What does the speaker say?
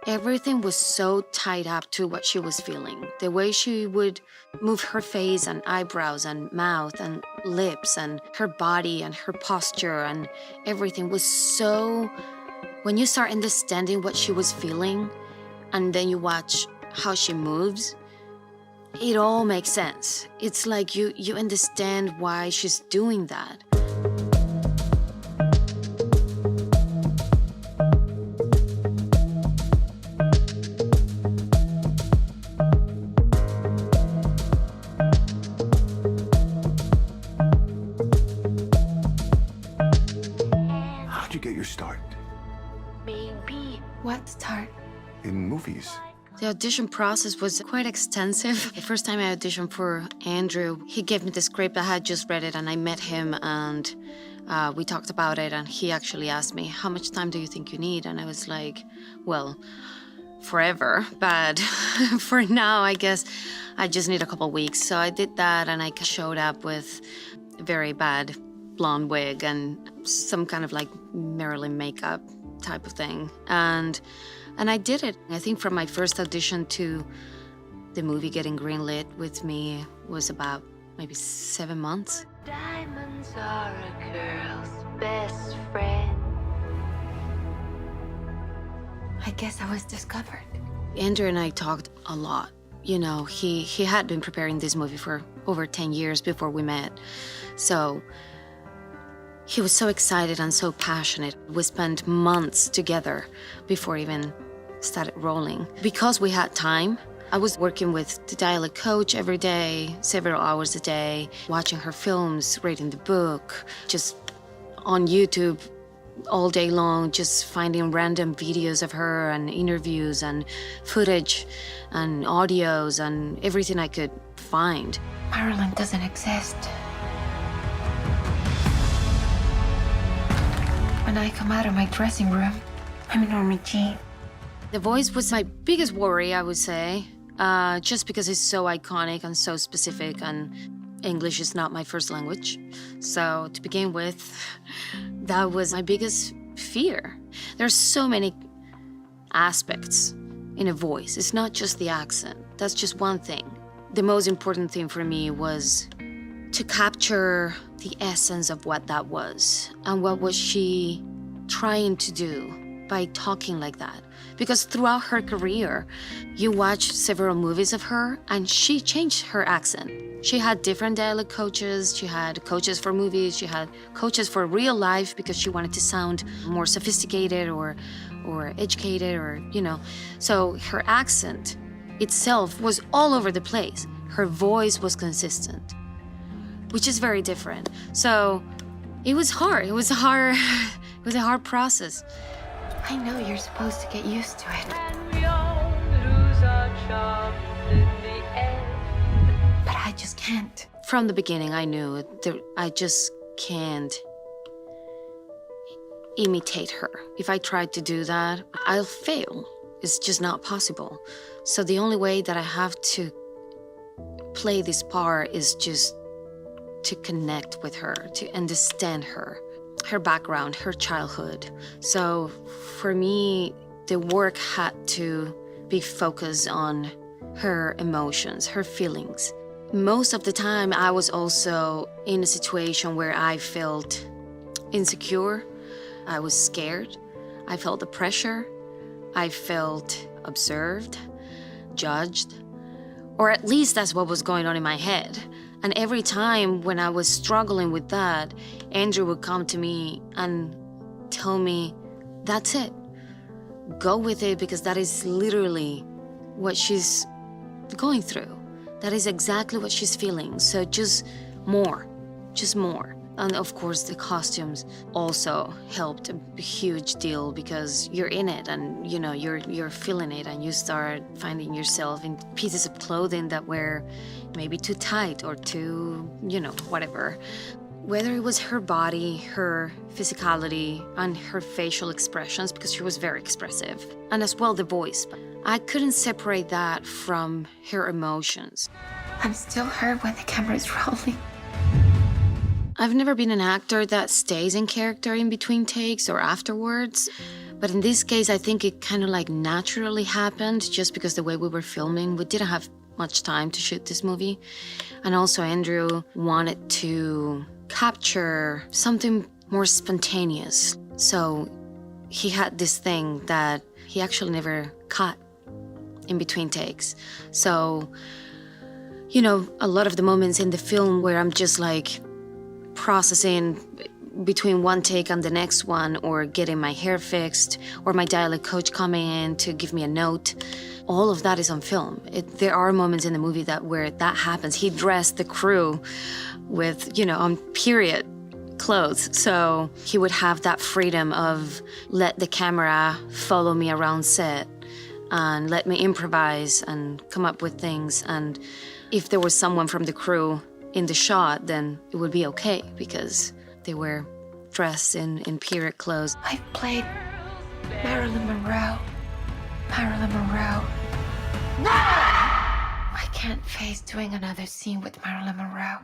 Everything was so tied up to what she was feeling. The way she would move her face and eyebrows and mouth and lips and her body and her posture and everything was so... When you start understanding what she was feeling and then you watch how she moves, it all makes sense. It's like you understand why she's doing that. How'd you get your start? Maybe. What start? In movies. The audition process was quite extensive. The first time I auditioned for Andrew, he gave me the script. I had just read it and I met him and we talked about it and he actually asked me, how much time do you think you need? And I was like, well, forever, but for now, I guess I just need a couple weeks. So I did that and I showed up with a very bad blonde wig and some kind of like Marilyn makeup type of thing. And I did it. I think from my first audition to the movie getting greenlit with me was about maybe 7 months. Diamonds are a girl's best friend. I guess I was discovered. Andrew and I talked a lot. You know, he had been preparing this movie for over 10 years before we met. So he was so excited and so passionate. We spent months together before even started rolling. Because we had time, I was working with the dialect coach every day, several hours a day, watching her films, reading the book, just on YouTube all day long, just finding random videos of her and interviews and footage and audios and everything I could find. Marilyn doesn't exist. When I come out of my dressing room, I'm in Norma Jean. The voice was my biggest worry, I would say, just because it's so iconic and so specific, and English is not my first language. So to begin with, that was my biggest fear. There's so many aspects in a voice. It's not just the accent. That's just one thing. The most important thing for me was to capture the essence of what that was and what was she trying to do by talking like that. Because throughout her career, you watch several movies of her and she changed her accent. She had different dialect coaches, she had coaches for movies, she had coaches for real life because she wanted to sound more sophisticated or educated or, you know. So her accent itself was all over the place. Her voice was consistent, which is very different. So it was hard. It was a hard process. I know you're supposed to get used to it, And we all lose our charms in the end. but I just can't. From the beginning, I knew that I just can't imitate her. If I tried to do that, I'll fail. It's just not possible. So the only way that I have to play this part is just to connect with her, to understand her background, her childhood. So for me, the work had to be focused on her emotions, her feelings. Most of the time, I was also in a situation where I felt insecure, I was scared, I felt the pressure, I felt observed, judged, or at least that's what was going on in my head. And every time when I was struggling with that, Andrew would come to me and tell me, that's it. Go with it because that is literally what she's going through. That is exactly what she's feeling. So just more. And of course, the costumes also helped a huge deal because you're in it and you know you're feeling it and you start finding yourself in pieces of clothing that were maybe too tight or too, you know, whatever. Whether it was her body, her physicality, and her facial expressions, because she was very expressive, and as well the voice. I couldn't separate that from her emotions. I'm still her when the camera's rolling. I've never been an actor that stays in character in between takes or afterwards, But in this case, I think it kind of like naturally happened just because the way we were filming, we didn't have much time to shoot this movie. And also Andrew wanted to capture something more spontaneous. So he had this thing that he actually never cut in between takes. So, you know, a lot of the moments in the film where I'm just like processing between one take and the next one, or getting my hair fixed, or my dialect coach coming in to give me a note, all of that is on film. There are moments in the movie where that happens. He dressed the crew with, you know, on period clothes. So he would have that freedom of let the camera follow me around set and let me improvise and come up with things. And if there was someone from the crew in the shot, then it would be okay because they were dressed in period clothes. I've played Marilyn Monroe. Marilyn Monroe. No! I can't face doing another scene with Marilyn Monroe.